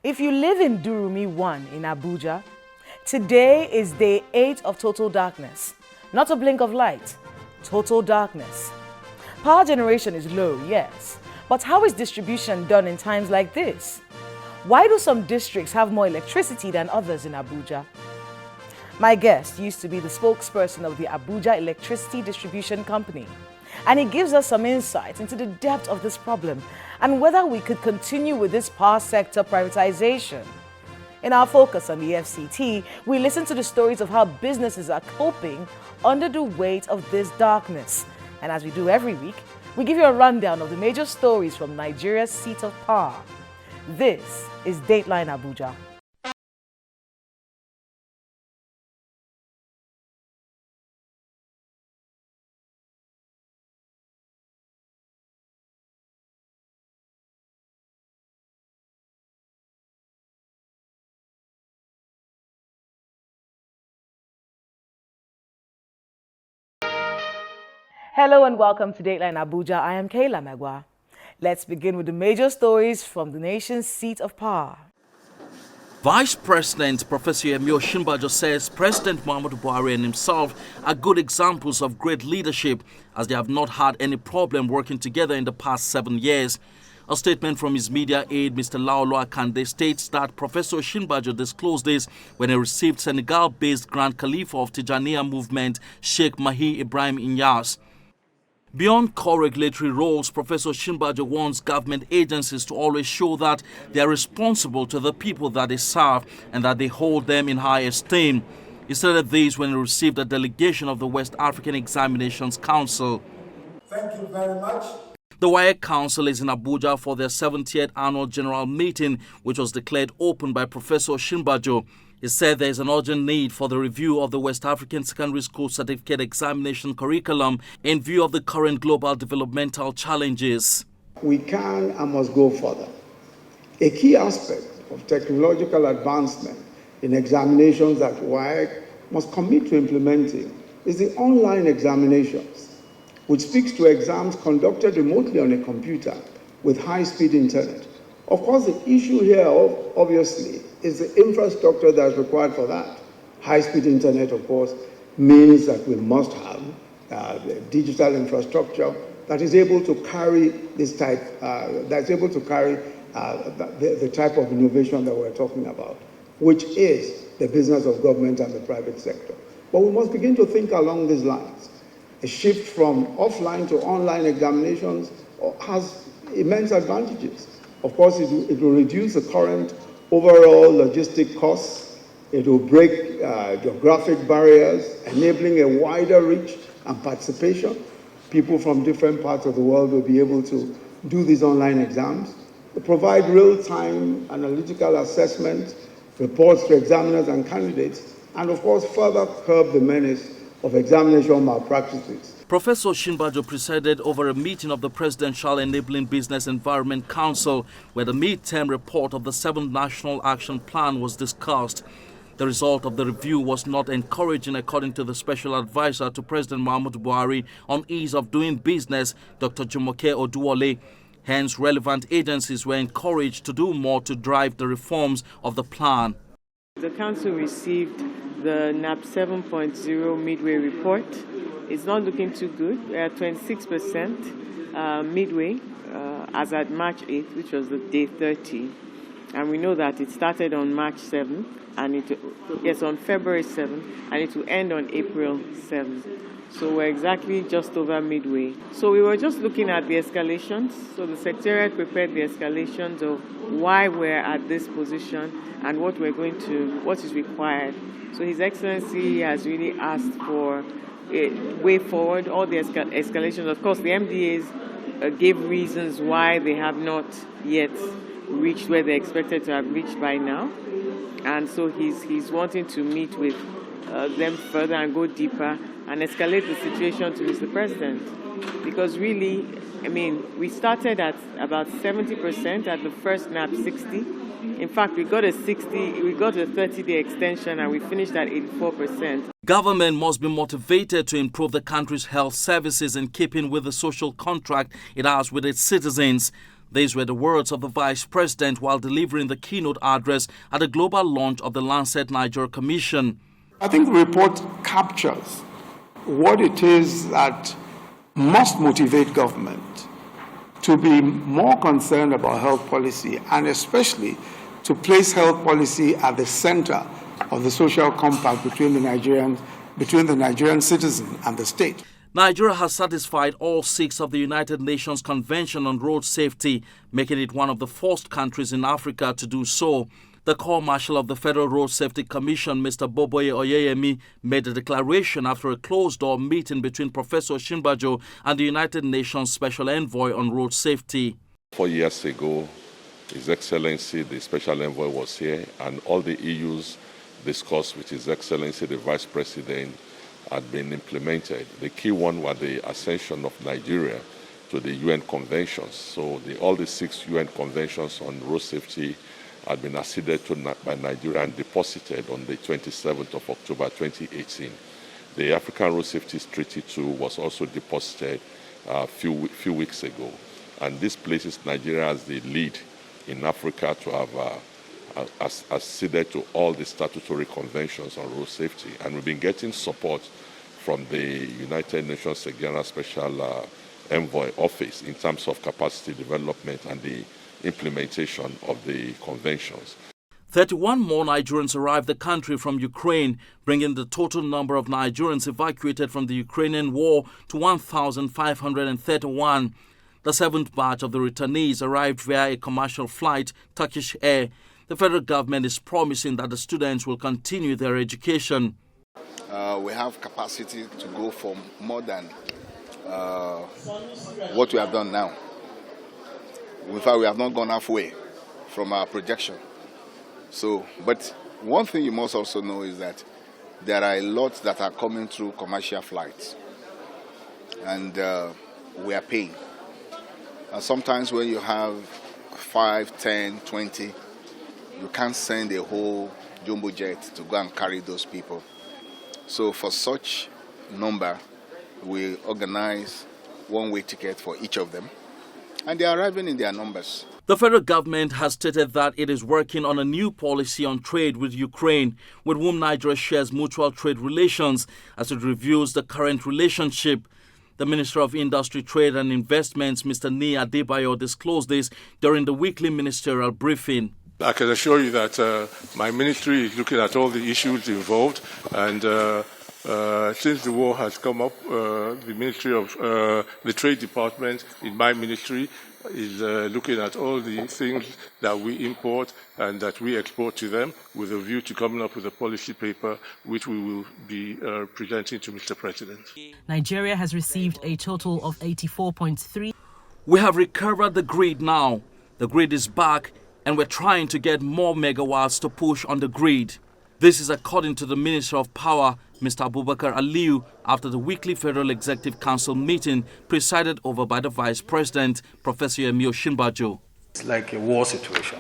If you live in Durumi 1 in Abuja, today is day 8 of total darkness. Not a blink of light, total darkness. Power generation is low, yes, but how is distribution done in times like this? Why do some districts have more electricity than others in Abuja? My guest used to be the spokesperson of the Abuja Electricity Distribution Company, and he gives us some insight into the depth of this problem and whether we could continue with this power sector privatization. In our focus on the FCT, we listen to the stories of how businesses are coping under the weight of this darkness. And as we do every week, we give you a rundown of the major stories from Nigeria's seat of power. This is Dateline Abuja. Hello and welcome to Dateline Abuja. I am Kayla Megwa. Let's begin with the major stories from the nation's seat of power. Vice President Professor Yemi Osinbajo says President Muhammadu Buhari and himself are good examples of great leadership, as they have not had any problem working together in the past 7 years. A statement from his media aide, Mr. Laolo Akande, states that Professor Osinbajo disclosed this when he received Senegal-based Grand Khalifa of Tijaniya movement, Sheikh Mahi Ibrahim Inyas. Beyond core regulatory roles, Professor Osinbajo wants government agencies to always show that they are responsible to the people that they serve and that they hold them in high esteem. He said this when he received a delegation of the West African Examinations Council. Thank you very much. The WAEC Council is in Abuja for their 70th annual general meeting, which was declared open by Professor Osinbajo. He said there is an urgent need for the review of the West African Secondary School Certificate Examination curriculum in view of the current global developmental challenges. We can and must go further. A key aspect of technological advancement in examinations that WAEC must commit to implementing is the online examinations, which speaks to exams conducted remotely on a computer with high-speed internet. Of course, the issue here, obviously, is the infrastructure that's required for that. High-speed internet, of course, means that we must have digital infrastructure that is able to carry this type, the type of innovation that we're talking about, which is the business of government and the private sector. But we must begin to think along these lines. A shift from offline to online examinations has immense advantages. Of course, it will reduce the current overall logistic costs. It will break geographic barriers, enabling a wider reach and participation. People from different parts of the world will be able to do these online exams. They provide real-time analytical assessment, reports to examiners and candidates, and of course, further curb the menace of examination malpractices. Professor Osinbajo presided over a meeting of the Presidential Enabling Business Environment Council, where the mid-term report of the 7th National Action Plan was discussed. The result of the review was not encouraging, according to the Special Advisor to President Muhammadu Buhari on ease of doing business, Dr. Jumoke Oduwole. Hence, relevant agencies were encouraged to do more to drive the reforms of the plan. The Council received the NAP 7.0 midway report. It's not looking too good. We are 26% midway as at March 8th, which was the day 30. And we know that it started on March 7th, and on February 7th, and it will end on April 7th. So we're exactly just over midway. So we were just looking at the escalations. So the Secretariat prepared the escalations of why we're at this position and what is required. So His Excellency has really asked for a way forward, all the escalations. Of course, the MDAs gave reasons why they have not yet reached where they're expected to have reached by now. And so he's wanting to meet with them further and go deeper and escalate the situation to Mr. President. Because really, we started at about 70% at the first NAP 60. In fact, we got a 30-day extension and we finished at 84%. Government must be motivated to improve the country's health services in keeping with the social contract it has with its citizens. These were the words of the Vice President while delivering the keynote address at the global launch of the Lancet Niger Commission. I think the report captures what it is that must motivate government to be more concerned about health policy, and especially to place health policy at the center of the social compact between the Nigerian citizen and the state. Nigeria has satisfied all 6 of the United Nations Convention on Road Safety, making it one of the first countries in Africa to do so. The Corps Marshal of the Federal Road Safety Commission, Mr. Boboye Oyeyemi, made a declaration after a closed-door meeting between Professor Shimbajo and the United Nations Special Envoy on Road Safety. 4 years ago, His Excellency, the Special Envoy, was here, and all the EUs discussed with His Excellency, the Vice President, had been implemented. The key one was the accession of Nigeria to the UN conventions. So all the 6 UN conventions on road safety had been acceded to by Nigeria and deposited on the 27th of October 2018. The African Road Safety Treaty 2 was also deposited a few weeks ago. And this places Nigeria as the lead in Africa to have acceded to all the statutory conventions on road safety. And we've been getting support from the United Nations General Special Envoy Office in terms of capacity development and the implementation of the conventions. 31 more Nigerians arrived the country from Ukraine, bringing the total number of Nigerians evacuated from the Ukrainian war to 1,531. The 7th batch of the returnees arrived via a commercial flight, Turkish Air. The federal government is promising that the students will continue their education. We have capacity to go for more than what we have done now. In fact, we have not gone halfway from our projection. But one thing you must also know is that there are a lot that are coming through commercial flights, and we are paying. And sometimes when you have 5, 10, 20, you can't send a whole jumbo jet to go and carry those people. So for such number, we organize one-way ticket for each of them, and they are arriving in their numbers. The federal government has stated that it is working on a new policy on trade with Ukraine, with whom Nigeria shares mutual trade relations, as it reviews the current relationship. The Minister of Industry, Trade and Investments, Mr. Ni Adebayo, disclosed this during the weekly ministerial briefing. I can assure you that my ministry is looking at all the issues involved, and since the war has come up, the Ministry of the Trade Department in my ministry is looking at all the things that we import and that we export to them, with a view to coming up with a policy paper which we will be presenting to Mr. President. Nigeria has received a total of 84.3. We have recovered the grid now. The grid is back, and we're trying to get more megawatts to push on the grid. This is according to the Minister of Power, Mr. Abubakar Aliyu, after the weekly Federal Executive Council meeting presided over by the Vice President, Professor Shimbajo. It's like a war situation.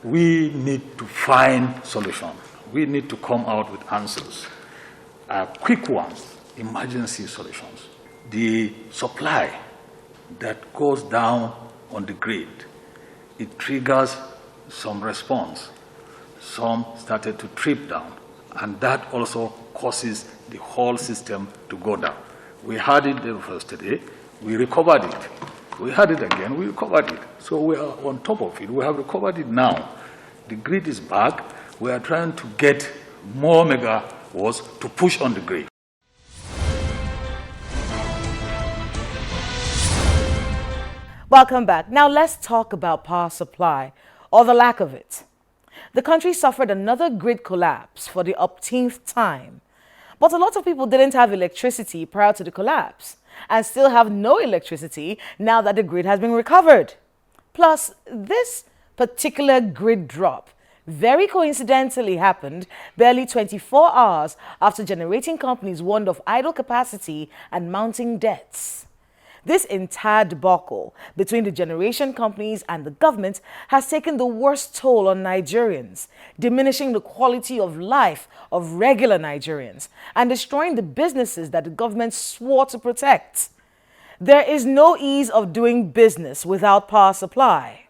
We need to find solutions. We need to come out with answers, quick ones, emergency solutions. The supply that goes down on the grid, it triggers some response. Some started to trip down, and that also causes the whole system to go down. We had it the first day, we recovered it. We had it again, we recovered it. So we are on top of it. We have recovered it now. The grid is back. We are trying to get more megawatts to push on the grid. Welcome back. Now let's talk about power supply, or the lack of it. The country suffered another grid collapse for the upteenth time. But a lot of people didn't have electricity prior to the collapse and still have no electricity now that the grid has been recovered. Plus, this particular grid drop very coincidentally happened barely 24 hours after generating companies warned of idle capacity and mounting debts. This entire debacle between the generation companies and the government has taken the worst toll on Nigerians, diminishing the quality of life of regular Nigerians and destroying the businesses that the government swore to protect. There is no ease of doing business without power supply.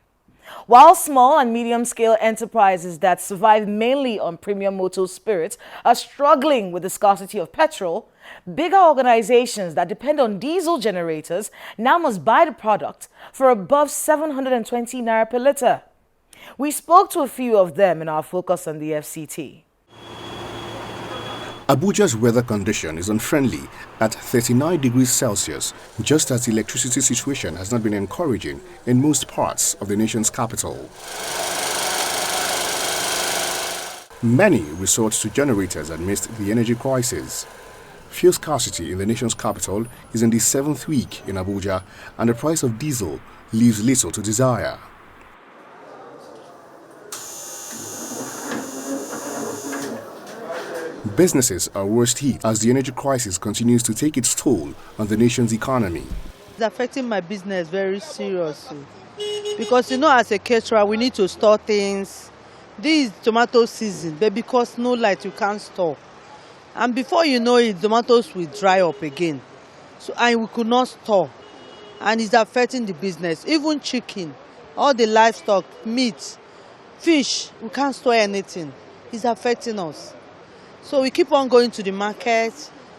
While small and medium-scale enterprises that survive mainly on premium motor spirits are struggling with the scarcity of petrol, bigger organizations that depend on diesel generators now must buy the product for above 720 naira per litre. We spoke to a few of them in our focus on the FCT. Abuja's weather condition is unfriendly at 39 degrees Celsius, just as the electricity situation has not been encouraging in most parts of the nation's capital. Many resort to generators amidst the energy crisis. Fuel scarcity in the nation's capital is in the 7th week in Abuja, and the price of diesel leaves little to desire. Businesses are worst hit as the energy crisis continues to take its toll on the nation's economy. It's affecting my business very seriously because, as a caterer, we need to store things. This is tomato season, but because no light, you can't store. And before you know it, tomatoes will dry up again. And we could not store. And it's affecting the business. Even chicken, all the livestock, meat, fish, we can't store anything. It's affecting us. So we keep on going to the market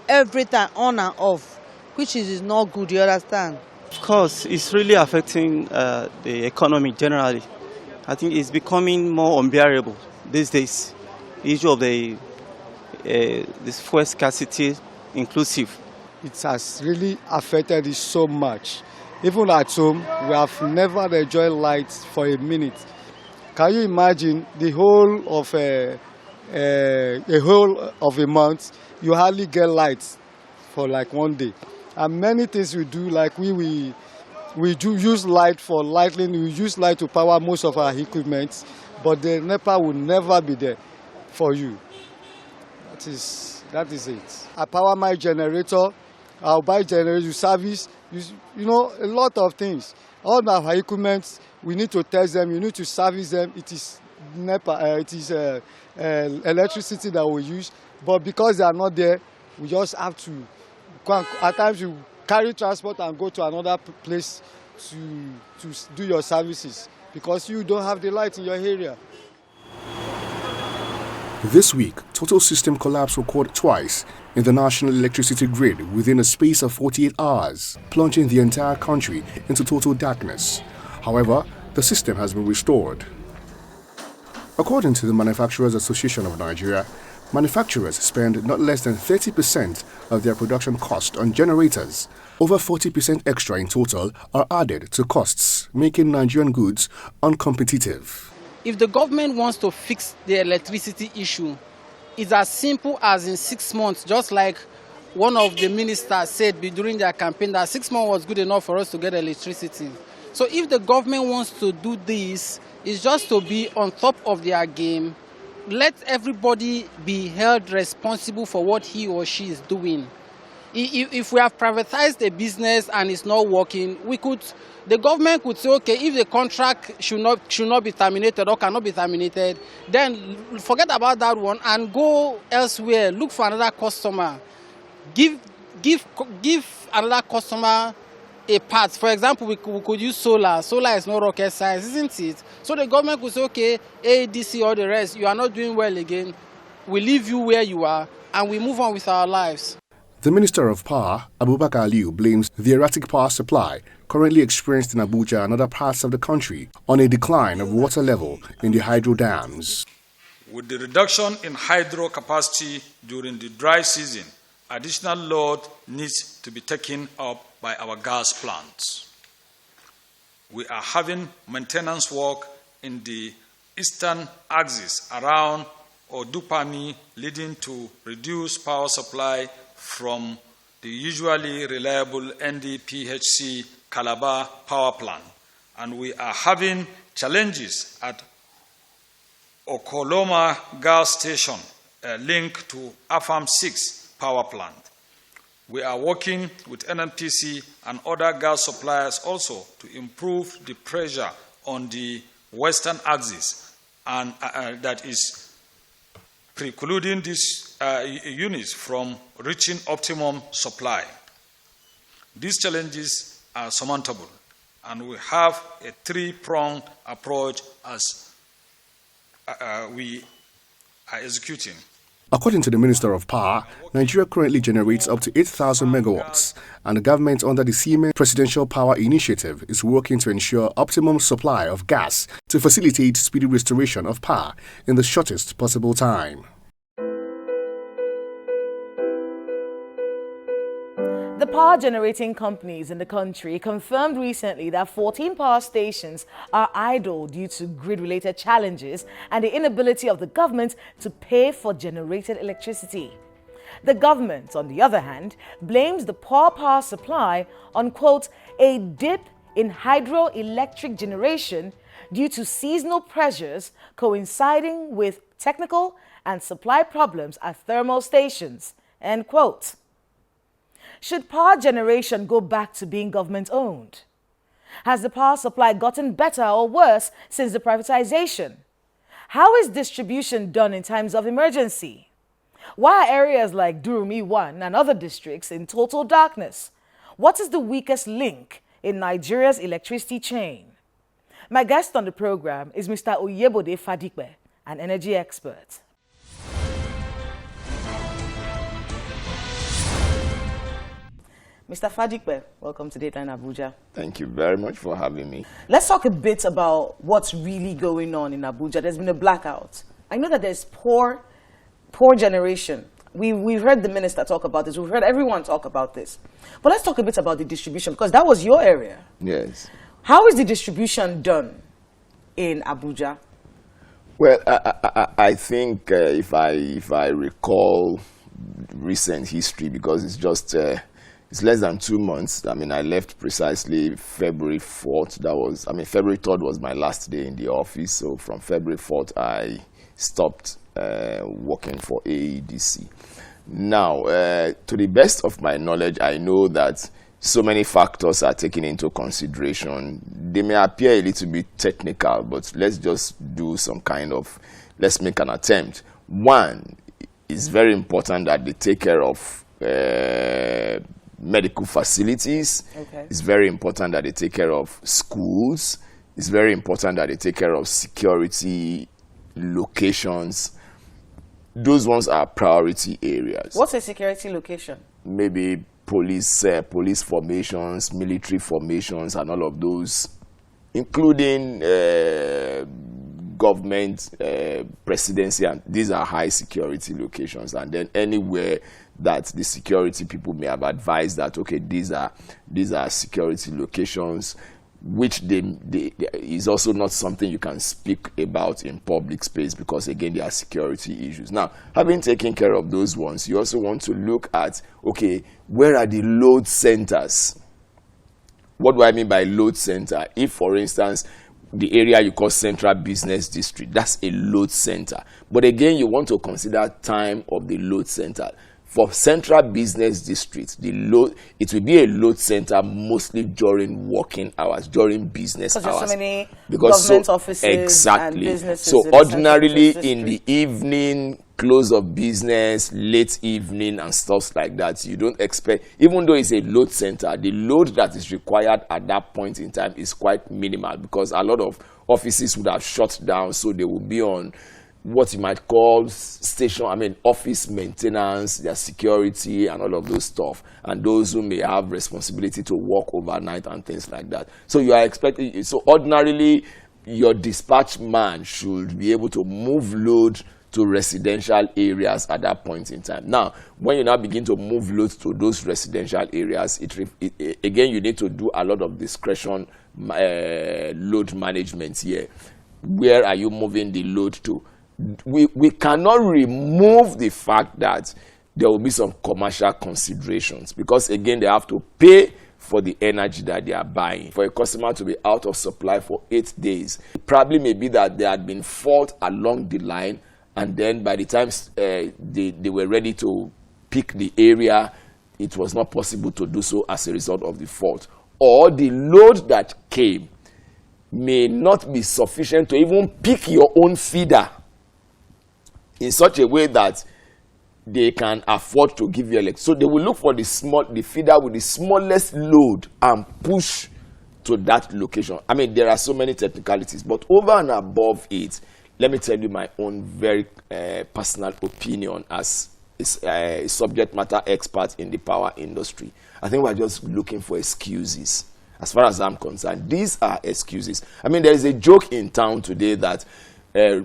every time, on and off, which is not good, you understand? Of course, it's really affecting the economy generally. I think it's becoming more unbearable these days. The issue of this fuel scarcity inclusive. It has really affected it so much. Even at home, we have never enjoyed light for a minute. Can you imagine the whole of a month, you hardly get light for like one day. And many things we do, like we do use light for lighting, we use light to power most of our equipment, but the NEPA will never be there for you. That is it. I power my generator, I'll buy generator, service, a lot of things. All our equipment, we need to test them, you need to service them. It is NEPA, it is electricity that we use, but because they are not there, we just have to, at times you carry transport and go to another place to do your services because you don't have the light in your area. This week, total system collapse occurred twice in the national electricity grid within a space of 48 hours, plunging the entire country into total darkness. However, the system has been restored. According to the Manufacturers Association of Nigeria, manufacturers spend not less than 30% of their production cost on generators. Over 40% extra in total are added to costs, making Nigerian goods uncompetitive. If the government wants to fix the electricity issue, it's as simple as in 6 months, just like one of the ministers said during their campaign that 6 months was good enough for us to get electricity. So if the government wants to do this, it's just to be on top of their game. Let everybody be held responsible for what he or she is doing. If we have privatized a business and it's not working, the government could say, okay, if the contract should not be terminated or cannot be terminated, then forget about that one and go elsewhere, look for another customer. Give another customer a part. For example, we could use solar. Solar is no rocket science, isn't it? So the government could say, okay, ADC or the rest, you are not doing well again. We leave you where you are and we move on with our lives. The Minister of Power, Abubakar blames the erratic power supply currently experienced in Abuja and other parts of the country on a decline of water level in the hydro dams. With the reduction in hydro capacity during the dry season, additional load needs to be taken up by our gas plants. We are having maintenance work in the eastern axis around Odupani, leading to reduced power supply from the usually reliable NDPHC Calabar power plant. And we are having challenges at Okoloma gas station linked to AFAM 6 power plant. We are working with NNPC and other gas suppliers also to improve the pressure on the western axis, and that is precluding these units from reaching optimum supply. These challenges are surmountable, and we have a three-pronged approach as we are executing. According to the Minister of Power, Nigeria currently generates up to 8,000 megawatts, and the government under the Siemens Presidential Power Initiative is working to ensure optimum supply of gas to facilitate speedy restoration of power in the shortest possible time. The power generating companies in the country confirmed recently that 14 power stations are idle due to grid-related challenges and the inability of the government to pay for generated electricity. The government, on the other hand, blames the poor power supply on, quote, a dip in hydroelectric generation due to seasonal pressures coinciding with technical and supply problems at thermal stations, end quote. Should power generation go back to being government-owned? Has the power supply gotten better or worse since the privatization? How is distribution done in times of emergency? Why are areas like Durumi 1 and other districts in total darkness? What is the weakest link in Nigeria's electricity chain? My guest on the program is Mr. Oyebode Fadikbe, an energy expert. Mr. Fadikbe, welcome to Dateline Abuja. Thank you very much for having me. Let's talk a bit about what's really going on in Abuja. There's been a blackout. I know that there's poor generation. We've heard the minister talk about this. We've heard everyone talk about this. But let's talk a bit about the distribution, because that was your area. Yes. How is the distribution done in Abuja? Well, I think if I recall recent history, because it's just it's less than 2 months. I mean, I left precisely February 4th. February 3rd was my last day in the office. So from February 4th, I stopped working for AEDC. Now, to the best of my knowledge, I know that so many factors are taken into consideration. They may appear a little bit technical, but let's just do let's make an attempt. One, it's very important that they take care of medical facilities. Okay. It's very important that they take care of schools. It's very important that they take care of security locations. Those ones are priority areas. What's a security location? Maybe police formations, military formations, and all of those, including government, presidency, and these are high security locations. And then anywhere that the security people may have advised that, okay, these are security locations, which is also not something you can speak about in public space, because again, there are security issues. Now, having taken care of those ones, you also want to look at, okay, where are the load centers? What do I mean by load center? If, for instance, the area you call Central Business District, that's a load center. But again, you want to consider time of the load center. For Central Business District, it will be a load center mostly during working hours, during business hours. Because there's so many government offices and businesses. So ordinarily in the evening, close of business, late evening and stuff like that, you don't expect, even though it's a load center, the load that is required at that point in time is quite minimal, because a lot of offices would have shut down, so they will be on what you might call office maintenance, their security and all of those stuff, and those who may have responsibility to work overnight and things like that. So you are expecting, so ordinarily your dispatch man should be able to move load to residential areas at that point in time. Now, when you now begin to move loads to those residential areas, again, you need to do a lot of discretion load management here. Where are you moving the load to? We cannot remove the fact that there will be some commercial considerations, because again, they have to pay for the energy that they are buying. For a customer to be out of supply for 8 days, it probably may be that there had been fault along the line, and then by the time they were ready to pick the area, it was not possible to do so as a result of the fault. Or the load that came may not be sufficient to even pick your own feeder in such a way that they can afford to give you electricity. So they will look for the feeder with the smallest load and push to that location. I mean, there are so many technicalities, but over and above it, let me tell you my own very personal opinion as a subject matter expert in the power industry. I think we're just looking for excuses. As far as I'm concerned, these are excuses. I mean, there is a joke in town today that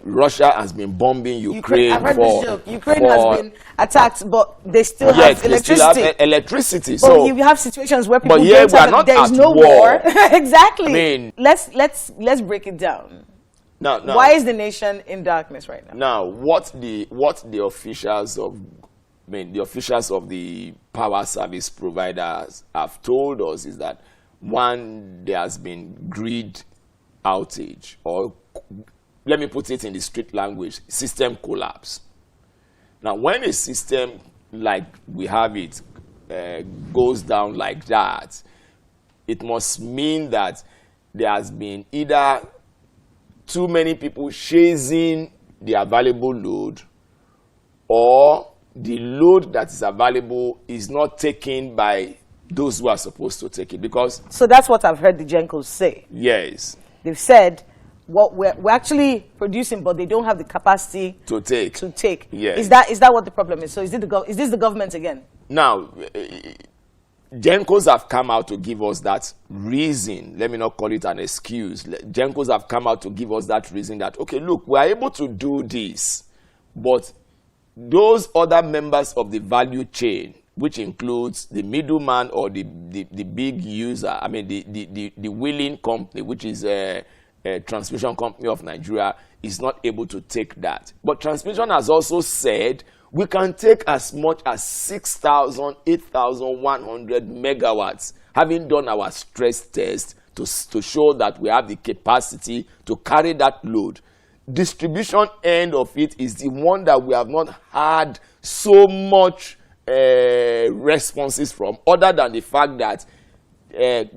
Russia has been bombing Ukraine. I've heard this joke. Ukraine has been attacked, but they still have electricity. They still have electricity. But so you have situations where people don't have, there is no war. Exactly. I mean, let's break it down. Now, why is the nation in darkness right now? Now, what the officials of the power service providers have told us is that, one, there has been grid outage, or let me put it in the street language, system collapse. Now, when a system like we have it goes down like that, it must mean that there has been either too many people chasing the available load, or the load that is available is not taken by those who are supposed to take it. Because so that's what I've heard the Gencos say. Yes. They've said what we're actually producing, but they don't have the capacity to take. Yes. Is that what the problem is? So is this the government again? Now, Gencos have come out to give us that reason. Let me not call it an excuse. Gencos have come out to give us that reason that, okay, look, we are able to do this, but those other members of the value chain, which includes the middleman or the big user, I mean the wheeling company, which is a transmission company of Nigeria, is not able to take that. But transmission has also said we can take as much as 6,000, 8,100 megawatts, having done our stress test to show that we have the capacity to carry that load. Distribution end of it is the one that we have not had so much responses from, other than the fact that,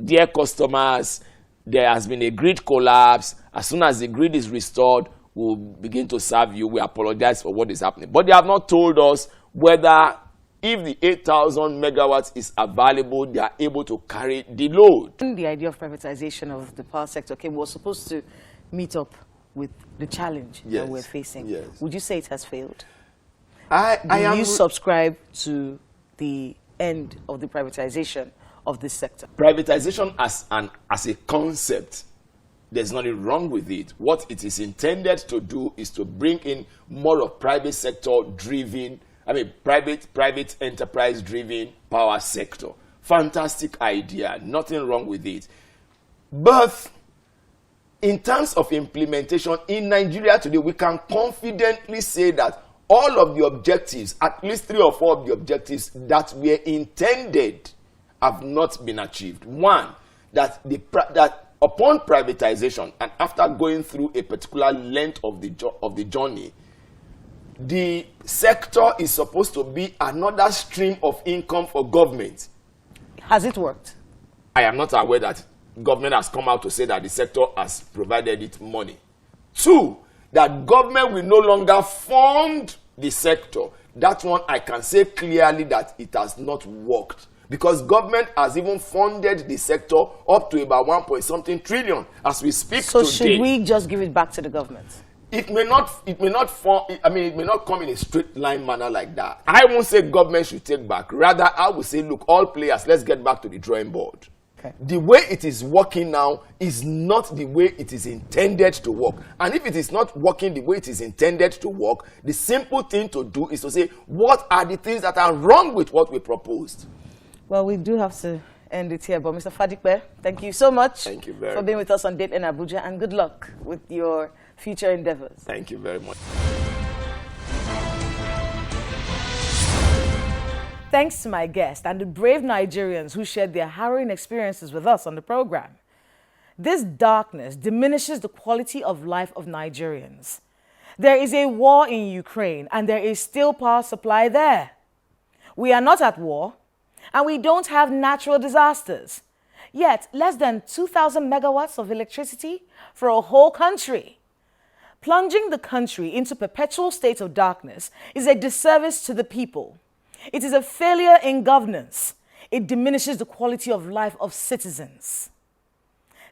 dear customers, there has been a grid collapse. As soon as the grid is restored, we'll begin to serve you. We apologize for what is happening. But they have not told us whether, if the 8,000 megawatts is available, they are able to carry the load. The idea of privatization of the power sector, okay, we're supposed to meet up with the challenge that we're facing. Yes. Would you say it has failed? Do you subscribe to the end of the privatization of this sector? Privatization as a concept, there's nothing wrong with it. What it is intended to do is to bring in more of private sector driven, private enterprise driven power sector. Fantastic idea, nothing wrong with it. But in terms of implementation in Nigeria today, we can confidently say that all of the objectives, at least 3 or 4 of the objectives that were intended, have not been achieved. One, that upon privatization and after going through a particular length of the journey, the sector is supposed to be another stream of income for government. Has it worked? I am not aware that government has come out to say that the sector has provided it money. 2, that government will no longer fund the sector. That one I can say clearly that it has not worked, because government has even funded the sector up to about 1.something trillion as we speak today. So should we just give it back to the government? It may not come in a straight line manner like that. I won't say government should take back. Rather, I will say, look, all players, let's get back to the drawing board. Okay. The way it is working now is not the way it is intended to work. And if it is not working the way it is intended to work, the simple thing to do is to say, what are the things that are wrong with what we proposed? Well, we do have to end it here. But Mr. Fadigbe, thank you so much for being with us on Dateline Abuja, and good luck with your future endeavors. Thank you very much. Thanks to my guest and the brave Nigerians who shared their harrowing experiences with us on the program. This darkness diminishes the quality of life of Nigerians. There is a war in Ukraine, and there is still power supply there. We are not at war, and we don't have natural disasters. Yet, less than 2,000 megawatts of electricity for a whole country. Plunging the country into perpetual state of darkness is a disservice to the people. It is a failure in governance. It diminishes the quality of life of citizens.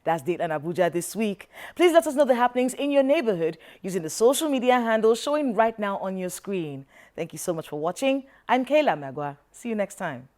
That's Dateline Abuja this week. Please let us know the happenings in your neighborhood using the social media handles showing right now on your screen. Thank you so much for watching. I'm Kayla Magwa. See you next time.